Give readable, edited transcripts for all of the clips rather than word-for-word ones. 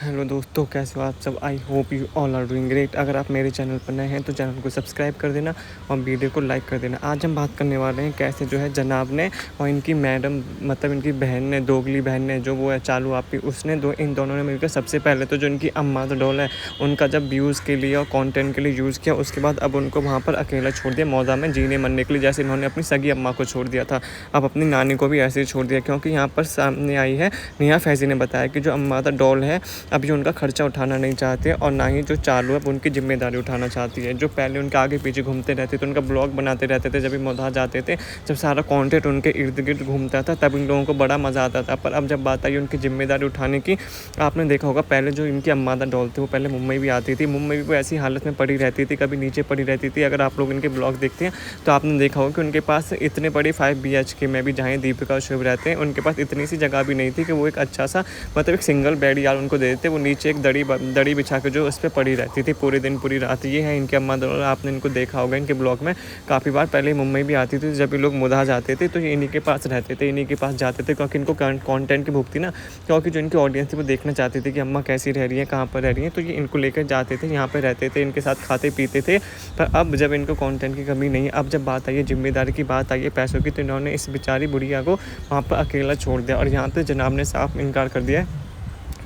Hello दोस्तों, कैसे हो आप सब। I hope you all are doing great. अगर आप मेरे चैनल पर नए हैं तो चैनल को सब्सक्राइब कर देना और वीडियो को लाइक कर देना। आज हम बात करने वाले हैं कैसे जो है जनाब ने और इनकी मैडम मतलब इनकी बहन ने, दोगली बहन ने, जो वो है चालू आपी, उसने इन दोनों ने मिलकर सबसे पहले तो जो इनकी अम्मा द डॉल है उनका जब व्यूज़ के लिए और कंटेंट के लिए यूज़ किया, उसके बाद अब उनको वहाँ पर अकेला छोड़ दिया मौदा में जीने मरने के लिए, जैसे इन्होंने अपनी सगी अम्मा को छोड़ दिया था। अब अपनी नानी को भी ऐसे ही छोड़ दिया, क्योंकि यहाँ पर सामने आई है नेहा फैज़ी ने बताया कि जो अम्मा द डॉल है अभी उनका खर्चा उठाना नहीं चाहते और ना ही जो चालू है उनकी जिम्मेदारी उठाना चाहती है। जो पहले उनके आगे पीछे घूमते रहते थे, उनका ब्लॉग बनाते रहते थे, जब भी मोधा जाते थे, जब सारा कंटेंट उनके इर्द गिर्द घूमता था तब इन लोगों को बड़ा मज़ा आता था। पर अब जब बात आई उनकी जिम्मेदारी उठाने की, आपने देखा होगा पहले जो इनकी अम्मा दा डॉल थी वो पहले मुंबई भी आती थी, मुंबई भी वो ऐसी हालत में पड़ी रहती थी, कभी नीचे पड़ी रहती थी। अगर आप लोग इनके ब्लॉग देखते हैं तो आपने देखा होगा कि उनके पास इतने बड़े 5 BHK में भी जहाँ दीपिका और शुभ रहते हैं, उनके पास इतनी सी जगह भी नहीं थी कि वो एक अच्छा सा मतलब एक सिंगल बेड यार उनको दे देते। वो नीचे एक दड़ी बिछा के जो उस पर पड़ी रहती थी पूरे दिन पूरी रात। ये है इनके अम्मा दोनों, आपने इनको देखा होगा इनके ब्लॉग में काफ़ी बार। पहले मुंबई भी आती थी, जब ये लोग मुदा जाते थे तो ये इन्हीं के पास रहते थे, इन्हीं के पास जाते थे, क्योंकि इनको कंटेंट की भूख थी ना, क्योंकि जो इनकी ऑडियंस थी वो देखना चाहती थी कि अम्मा कैसी रह रही है, कहाँ पर रह रही है, तो ये इनको लेकर जाते थे, यहाँ पर रहते थे, इनके साथ खाते पीते थे। पर अब जब इनको कंटेंट की कमी नहीं है, अब जब बात आई है जिम्मेदारी की, बात आई है पैसों की, तो इन्होंने इस बेचारी बुढ़िया को वहाँ पर अकेला छोड़ दिया। और यहाँ पर जनाब ने साफ इनकार कर दिया है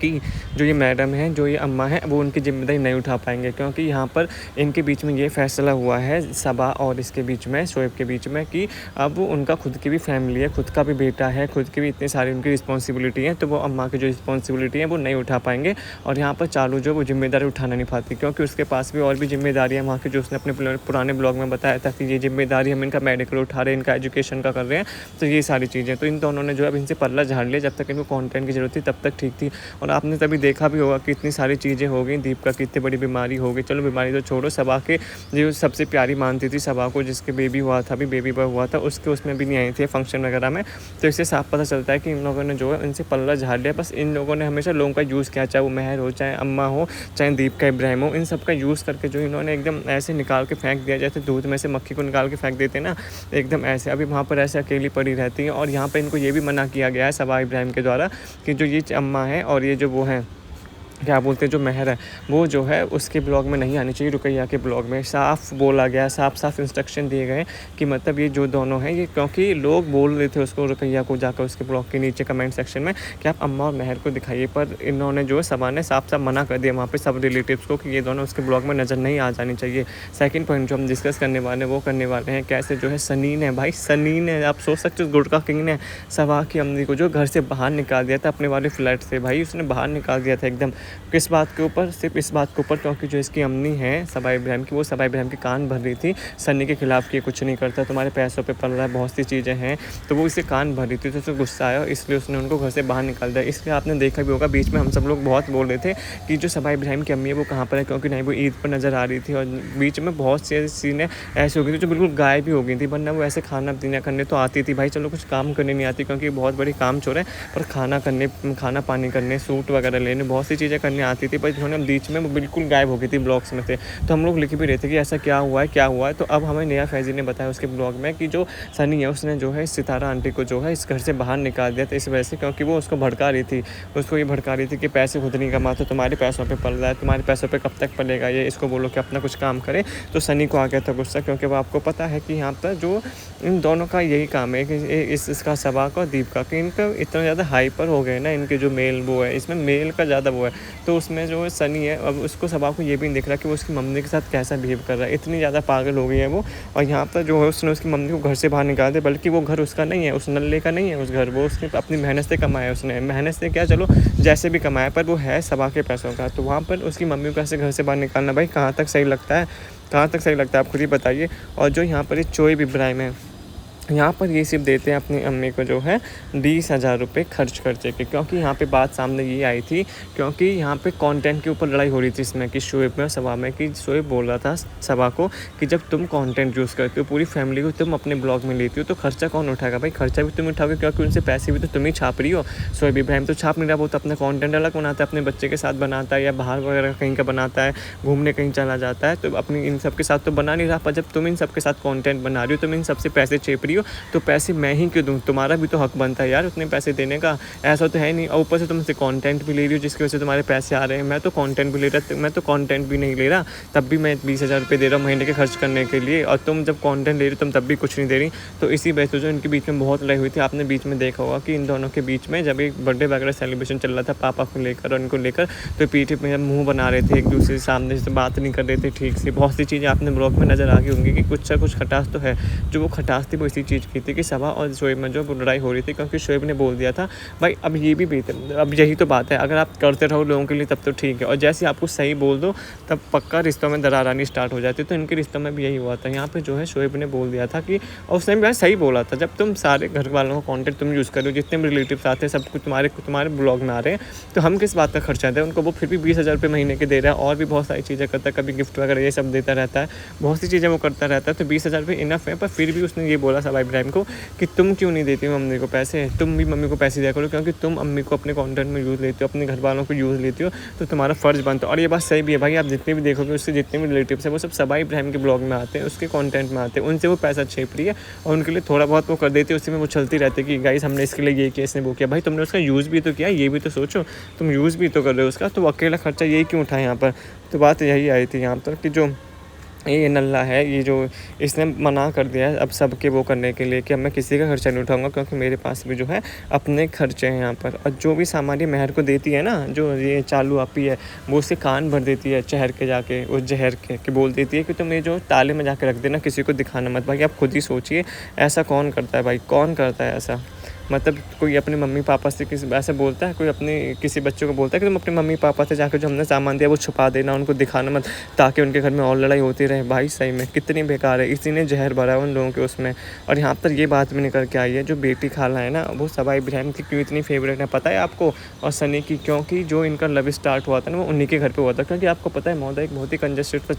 कि जो ये मैडम है, जो ये अम्मा है, वो उनकी ज़िम्मेदारी नहीं उठा पाएंगे, क्योंकि यहाँ पर इनके बीच में ये फ़ैसला हुआ है सबा और इसके बीच में, शोएब के बीच में, कि अब उनका खुद की भी फैमिली है, खुद का भी बेटा है, खुद की भी इतनी सारी उनकी रिस्पॉन्सिबिलिटी है, तो वो अम्मा की जो रिस्पॉन्सिबिलिटी है वो नहीं उठा पाएंगे। और यहाँ पर चालू जो वो जिम्मेदारी उठाना नहीं पाती, क्योंकि उसके पास भी और भी जिम्मेदारी है वहाँ की, जो उसने अपने पुराने ब्लॉग में बताया था कि ये जिम्मेदारी हम इनका मेडिकल उठा रहे हैं, इनका एजुकेशन का कर रहे हैं, तो ये सारी चीज़ें। तो इन दोनों ने जो है अब इनसे पल्ला झाड़ लिया, जब तक इनको कॉन्टेंट की ज़रूरत थी तब तक ठीक थी। और आपने तभी देखा भी होगा कि इतनी सारी चीज़ें हो गई, दीपिका की इतनी बड़ी बीमारी हो गई, चलो बीमारी तो छोड़ो, सबा के जो सबसे प्यारी मानती थी सबा को, जिसके बेबी हुआ था, अभी बेबी बॉय हुआ था, उसके उसमें भी नहीं आई थी फंक्शन वगैरह में। तो इससे साफ पता चलता है कि इन लोगों ने जो है इनसे पल्ला झाड़ लिया। बस इन लोगों ने हमेशा लोगों का यूज़ किया, चाहे वो महर हो, चाहे अम्मा हो, चाहे दीपिका इब्राहिम हो, इन सब का यूज़ करके जो इन्होंने एकदम ऐसे निकाल के फेंक दिया, जैसे दूध में से मक्खी को निकाल के फेंक देते हैं ना, एकदम ऐसे। अभी वहाँ पर ऐसे अकेली पड़ी रहती हैं। और यहाँ पर इनको ये भी मना किया गया है सबा इब्राहिम के द्वारा कि जो ये अम्मा है और ये जो वो है क्या बोलते हैं जो महर है, वो जो है उसके ब्लॉग में नहीं आनी चाहिए, रुकैया के ब्लॉग में। साफ़ बोला गया, साफ इंस्ट्रक्शन दिए गए कि मतलब ये जो दोनों हैं ये, क्योंकि लोग बोल रहे थे उसको, रुकैया को, जाकर उसके ब्लॉग के नीचे कमेंट सेक्शन में कि आप अम्मा और महर को दिखाइए, पर इन्होंने जो है सबा ने साफ मना कर दिया वहाँ पर सब रिलेटिव्स को कि ये दोनों उसके ब्लॉग में नज़र नहीं आ जानी चाहिए। सेकेंड पॉइंट जो हम डिस्कस करने वाले हैं वो करने वाले हैं कैसे जो है सनीन है, भाई सनीन है, आप सोच सकते हो गुड़का किंग ने सबा की अम्मी को जो घर से बाहर निकाल दिया था अपने वाले फ्लैट से, भाई उसने बाहर निकाल दिया था एकदम। किस बात के ऊपर? सिर्फ इस बात के ऊपर क्योंकि जो इसकी अम्मी है सबा इब्राहिम की, वो सबा इब्राहिम की कान भर रही थी सनी के खिलाफ़ कि कुछ नहीं करता, तुम्हारे पैसों पे पल रहा है, बहुत सी चीज़ें हैं, तो वो इसे कान भर रही थी, तो उसे गुस्सा आया, इसलिए उसने उनको घर से बाहर निकाल दिया। इसलिए आपने देखा भी होगा बीच में हम सब लोग बहुत बोल रहे थे कि जो सबा इब्राहिम की अम्मी है वो कहाँ पर है, क्योंकि नहीं वो ईद पर नज़र आ रही थी। और बीच में बहुत सी सीनें ऐसी हो गई थी जो बिल्कुल गायब भी हो गई थी, वरना वो ऐसे खाना पीना करने तो आती थी, भाई चलो कुछ काम करने नहीं आती क्योंकि बहुत बड़ी काम चोर है, पर खाना पानी करने, सूट वगैरह लेने, बहुत सी चीज़ें करने आती थी, पर इन्होंने बीच में वो बिल्कुल गायब हो गई थी ब्लॉग्स में से। तो हम लोग लिख भी रहे थे कि ऐसा क्या हुआ है, क्या हुआ है। तो अब हमें नेहा फैज़ी ने बताया उसके ब्लॉग में कि जो सनी है उसने जो है सितारा आंटी को जो है इस घर से बाहर निकाल दिया था इस वजह से, क्योंकि वो उसको भड़का रही थी, उसको ये भड़का रही थी कि पैसे खुद नहीं कमाते, तुम्हारे पैसों पे पल रहा है, तुम्हारे पैसों पे कब तक पलेगा ये, इसको बोलो कि अपना कुछ काम करे। तो सनी को आ गया था गुस्सा, क्योंकि वो आपको पता है कि यहाँ पर जो इन दोनों का यही काम है कि इसका सबा का दीपिका कि इनका इतना ज़्यादा हाइपर हो गए ना, इनके जो मेल वो है, इसमें मेल का ज़्यादा वो है, तो उसमें जो सनी है अब उसको सबा को ये भी नहीं दिख रहा कि वो उसकी मम्मी के साथ कैसा बिहेव कर रहा है, इतनी ज़्यादा पागल हो गई है वो। और यहाँ पर जो है उसने उसकी मम्मी को घर से बाहर निकाल दिया, बल्कि वो घर उसका नहीं है, उस नल्ले का नहीं है उस घर, वो उसने अपनी मेहनत से कमाया, उसने मेहनत से क्या चलो जैसे भी कमाया, पर वो है सबा के पैसों का। तो वहाँ पर उसकी मम्मी को कैसे घर से बाहर निकालना, भाई कहाँ तक सही लगता है, कहाँ तक सही लगता है, आप खुद ही बताइए। और जो यहाँ पर शोएब इब्राहिम है, यहाँ पर ये सिर्फ देते हैं अपनी अम्मी को जो है 20,000 रुपये खर्च करते के, क्योंकि यहाँ पे बात सामने ये आई थी, क्योंकि यहाँ पे कंटेंट के ऊपर लड़ाई हो रही थी इसमें कि शोएब में और सबा में, कि शोएब बोल रहा था सबा को कि जब तुम कंटेंट यूज़ करते हो, पूरी फैमिली को तुम अपने ब्लॉग में लेती हो, तो खर्चा कौन उठाएगा, भाई खर्चा भी तुम उठाओगे, क्योंकि उनसे पैसे भी तो तुम ही छाप रही हो। शोएब इब्राहिम तो छाप नहीं रहा, वो तो अपना कॉन्टेंट अलग बनाता है, अपने बच्चे के साथ बनाता है या बाहर वगैरह कहीं का बनाता है, घूमने कहीं चला जाता है, तो अपनी इन सब के साथ तो बना नहीं रहा। पर जब तुम इन सब के साथ कॉन्टेंट बना रही हो, तुम इन सबसे पैसे चेप रही रही हो तो पैसे मैं ही क्यों दूँ, तुम्हारा भी तो हक बनता है यार उतने पैसे देने का। ऐसा तो है नहीं, और ऊपर से तुम मुझसे कंटेंट भी ले रही हो जिसकी वजह से तुम्हारे पैसे आ रहे हैं। मैं तो कंटेंट भी ले रहा, मैं तो कंटेंट भी नहीं ले रहा, तब भी मैं 20,000 रुपये दे रहा हूँ महीने के खर्च करने के लिए, और तुम जब कंटेंट ले रही हो तुम तब भी कुछ नहीं दे रही। तो इसी वजह से जो इनके बीच में बहुत लड़ाई हुई थी। आपने बीच में देखा होगा कि इन दोनों के बीच में जब एक बर्थडे वगैरह सेलिब्रेशन चल रहा था पापा को लेकर और उनको लेकर, तो पीठ में मुँह बना रहे थे, एक दूसरे के सामने से बात नहीं कर रहे थे ठीक से। बहुत सी चीज़ें आपने ब्लॉग में नज़र आ गई होंगी कि कुछ सा कुछ खटास तो है। जो वो खटास थी वो इसी चीज़ की थी कि सबा और शोएब में जो लड़ाई हो रही थी, क्योंकि शोएब ने बोल दिया था भाई अब ये भी बेहतर, अब यही तो बात है, अगर आप करते रहो लोगों के लिए तब तो ठीक है, और जैसे आपको सही बोल दो तब पक्का रिश्तों में दरार आनी स्टार्ट हो जाती है। तो इनके रिश्तों में भी यही हुआ था। यहाँ पे जो है शोएब ने बोल दिया था कि, और उसने भी सही बोला था, जब तुम सारे घर वालों का कॉन्टेंट तुम यूज़ कर रहे हो, जितने भी रिलेटिव्स आते हैं सब कुछ तुम्हारे ब्लॉग में आ रहे हैं, तो हम किस बात का खर्चा दें उनको। वो फिर भी 20,000 रुपये महीने के दे रहा है, और भी बहुत सारी चीज़ें करता है, कभी गिफ्ट वगैरह ये सब देता रहता है, बहुत सी चीज़ें वो करता रहता है। तो 20,000 रुपये इनफ है। पर फिर भी उसने ये बोला सबा इब्राहिम को कि तुम क्यों नहीं देती हो मम्मी को पैसे, तुम भी मम्मी को पैसे दिया करो, क्योंकि तुम अम्मी को अपने कंटेंट में यूज़ लेते हो, अपने घर वालों को यूज़ लेती हो, तो तुम्हारा फ़र्ज़ बनता है। और ये बात सही भी है भाई, आप जितने भी देखोगे उसके जितने भी रिलेटिव्स हैं वो सब सबा इब्राहिम के ब्लॉग में आते हैं, उसके कंटेंट में आते हैं, उनसे वो पैसा छेप रही है और उनके लिए थोड़ा बहुत वो कर देती है, उसी में वो चलती रहती है कि गाइस हमने इसके लिए ये किया, इसने वो किया। भाई तुमने उसका यूज़ भी तो किया, ये भी तो सोचो, तुम यूज़ भी तो कर रहे हो उसका, तो अकेला खर्चा यही क्यों उठाए यहाँ पर। तो बात यही आई थी यहाँ पर कि जो ये नल्ला है, ये जो इसने मना कर दिया है अब सब के वो करने के लिए कि अब मैं किसी का खर्चा नहीं उठाऊंगा, क्योंकि मेरे पास भी जो है अपने खर्चे हैं यहाँ पर। और जो भी सामान ये मेहर को देती है ना, जो ये चालू आपी है, वो उसके कान भर देती है चहर के जाके, उस जहर के बोल देती है कि तुम ये जो ताले में जाके रख देना, किसी को दिखाना मत। भाई आप खुद ही सोचिए, ऐसा कौन करता है भाई, कौन करता है ऐसा। मतलब कोई अपने मम्मी पापा से किसी ऐसे बोलता है, कोई अपने किसी बच्चों को बोलता है कि तुम अपने मम्मी पापा से जाकर जो हमने सामान दिया वो छुपा देना, उनको दिखाना मत, ताकि उनके घर में और लड़ाई होती रहे। भाई सही में कितनी बेकार है, इसी ने जहर भरा है उन लोगों के उसमें। और यहाँ पर ये बात भी निकल के आई है, जो बेटी खाला है ना वो सबा इब्राहिम की क्यों इतनी फेवरेट है पता है आपको, और सनी की, क्योंकि जो इनका लव स्टार्ट हुआ था ना वो उन्हीं के घर पर हुआ था। क्योंकि आपको पता है मौदा एक बहुत ही कंजस्टेड का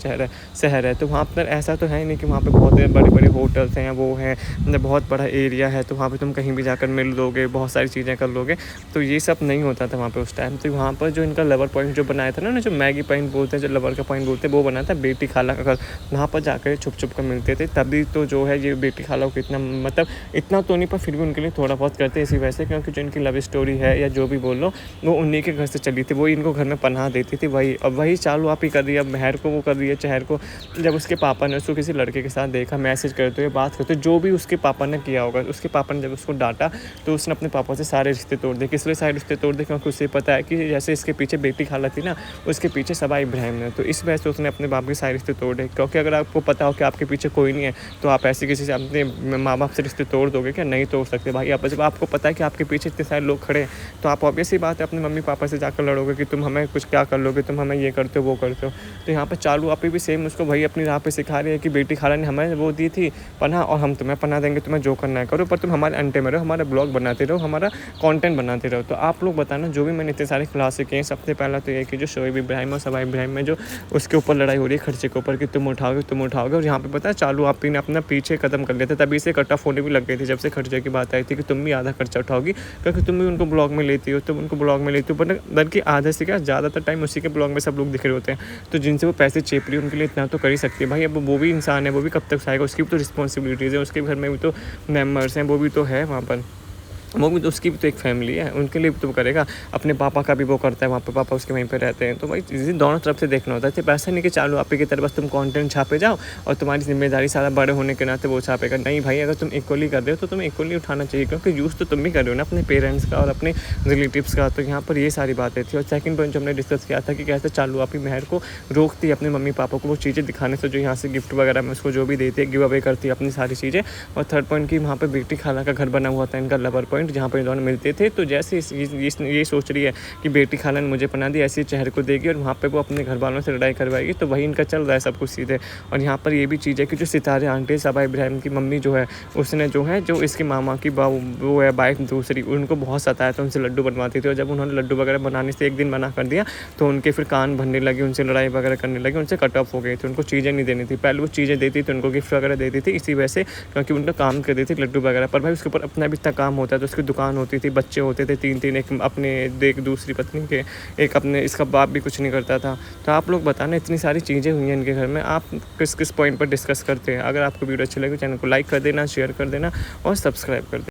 शहर है, तो वहाँ पर ऐसा तो है ही नहीं कि वहाँ पर बहुत बड़े बड़े होटल्स हैं, वो हैं, मतलब बहुत बड़ा एरिया है, तो वहाँ पर तुम कहीं भी जाकर मिल लोगे, बहुत सारी चीज़ें कर लोगे। तो ये सब नहीं होता था वहाँ पे उस टाइम। तो वहाँ पर जो इनका लवर पॉइंट जो बनाया था ना, जो मैगी पॉइंट बोलते हैं, जो लवर का पॉइंट बोलते हैं, वो बना था बेटी खाला का घर। वहाँ पर जाकर छुप छुप कर मिलते थे, तभी तो जो है ये बेटी खाला को इतना, मतलब इतना तो नहीं पर फिर भी उनके लिए थोड़ा बहुत करते हैं इसी वजह से, क्योंकि जो इनकी लव स्टोरी है या जो भी बोल लो वो उन्हीं के घर से चली थी, वो इनको घर में पनाह देती थी। वही अब वही चालू आप ही कर रही है, अब मेहर को वो कर रही है चहर को। जब उसके पापा ने उसको किसी लड़के के साथ देखा, मैसेज करते हुए बात करते, जो भी उसके पापा ने किया होगा, उसके पापा ने जब उसको डांटा तो उसने अपने पापा से सारे रिश्ते तोड़ दे। किस लिए सारे रिश्ते तोड़ दे, क्योंकि उसे पता है कि जैसे इसके पीछे बेटी खाला थी ना, उसके पीछे सबा इब्राहिम है, तो इस वजह से उसने अपने बाप के सारे रिश्ते तोड़े। क्योंकि अगर आपको पता हो कि आपके पीछे कोई नहीं है तो आप ऐसे किसी से अपने माँ बाप से रिश्ते तोड़ दोगे क्या? नहीं तोड़ सकते भाई। आप जब आपको पता है कि आपके पीछे इतने सारे लोग खड़े हैं तो आप ऑब्वियस ही बात है अपने मम्मी पापा से जाकर लड़ोगे कि तुम हमें कुछ क्या कर लोगे, तुम हमें ये करते हो वो करते हो। तो यहाँ पर चालू आप भी सेम उसको वही अपनी राह पे सिखा रही है कि बेटी खाला ने हमें वो दी थी पनाह, और हम तुम्हें पनाह देंगे, तुम्हें जो करना है करो, पर तुम हमारे अंटे में रहो, हमारा ब्लॉग बनाते रहो, हमारा कंटेंट बनाते रहो। तो आप लोग बताना, जो भी मैंने इतने सारे खुलासे किए हैं, सबसे पहला तो ये कि जो शोएब इब्राहिम और सबा इब्राहिम में जो उसके ऊपर लड़ाई हो रही है खर्चे के ऊपर कि तुम उठाओगे, और यहाँ पे पता है चालू आप ही ने अपना पीछे कदम कर लिया था, तभी से कट ऑफ होने भी लग गई थी जब से खर्चे की बात आई थी कि तुम भी आधा खर्चा उठाओगी, क्योंकि तुम भी उनको ब्लॉग में लेती हो, तुम उनको ब्लॉग में लेती हो, बल्कि आधे से क्या ज़्यादातर टाइम उसी के ब्लॉग में सब लोग दिख रहे होते हैं। तो जिनसे वो पैसे चेप रही है उनके लिए इतना तो कर ही सकती है भाई। अब वो भी इंसान है, वो भी कब तक खाएगा, उसकी भी तो रिस्पॉन्सिबिलिटीज़ है, उसके घर में भी तो मेम्बर्स हैं, वो भी तो है वहाँ पर, वो भी तो उसकी भी तो एक फैमिली है, उनके लिए भी तो करेगा। अपने पापा का भी वो करता है, वहाँ पे पापा उसके वहीं पे रहते हैं। तो भाई चीज़ें दोनों तरफ से देखना होता है। सिर्फ ऐसा नहीं कि चालू आप ही की तरफ बस तुम कंटेंट छापे जाओ और तुम्हारी जिम्मेदारी सारा बड़े होने के नाते वो छापेगा। नहीं भाई, अगर तुम इक्वली कर रहे हो तो तुम्हें इक्वली उठाना चाहिए, क्योंकि यूज़ तो तुम भी कर रहे हो ना अपने पेरेंट्स का और अपने रिलेटिव्स का। तो यहाँ पर ये सारी बातें थी। और सेकंड पॉइंट जो हमने डिस्कस किया था कि कैसे चालू आप ही मेहर को रोकती है अपने मम्मी पापा को वो चीज़ें दिखाने से, जो यहाँ से गिफ्ट वगैरह में उसको जो भी देती है, गिव अवे करती है अपनी सारी चीज़ें। और थर्ड पॉइंट की वहाँ पर बेटी खाला का घर बना हुआ था, इनका लवर पॉइंट, जहाँ पर दोनों मिलते थे। तो जैसे ये सोच रही है कि बेटी खाला ने मुझे पना दी, ऐसी चहर को देगी और वहाँ पे वो अपने घर वालों से लड़ाई करवाएगी। तो वही इनका चल रहा है सब कुछ सीधे। और यहाँ पर ये भी चीज़ है कि जो सितारे आंटी सबा इब्राहिम की मम्मी जो है, उसने जो है जो इसके मामा की वो है वाइफ दूसरी, उनको बहुत सताया था, उनसे लड्डू बनवाती थी। और जब उन्होंने लड्डू वगैरह बनाने से एक दिन मना कर दिया तो उनके फिर कान भरने लगे, उनसे लड़ाई वगैरह करने लगे, उनसे कट ऑफ हो गई थी। उनको चीज़ें नहीं देनी थी, पहले वो चीज़ें देती थी, उनको गिफ्ट वगैरह देती थी इसी वजह से, क्योंकि उनका काम कर देती थी लड्डू वगैरह पर। भाई उसके ऊपर अपना भी इतना काम होता है तो उसकी दुकान होती थी, बच्चे होते थे 3-3, एक अपने एक दूसरी पत्नी के, एक अपने इसका बाप भी कुछ नहीं करता था। तो आप लोग बताना, इतनी सारी चीज़ें हुई हैं इनके घर में, आप किस-किस पॉइंट पर डिस्कस करते हैं? अगर आपको वीडियो अच्छी लगी, चैनल को लाइक कर देना, शेयर कर देना और सब्सक्राइब कर देना।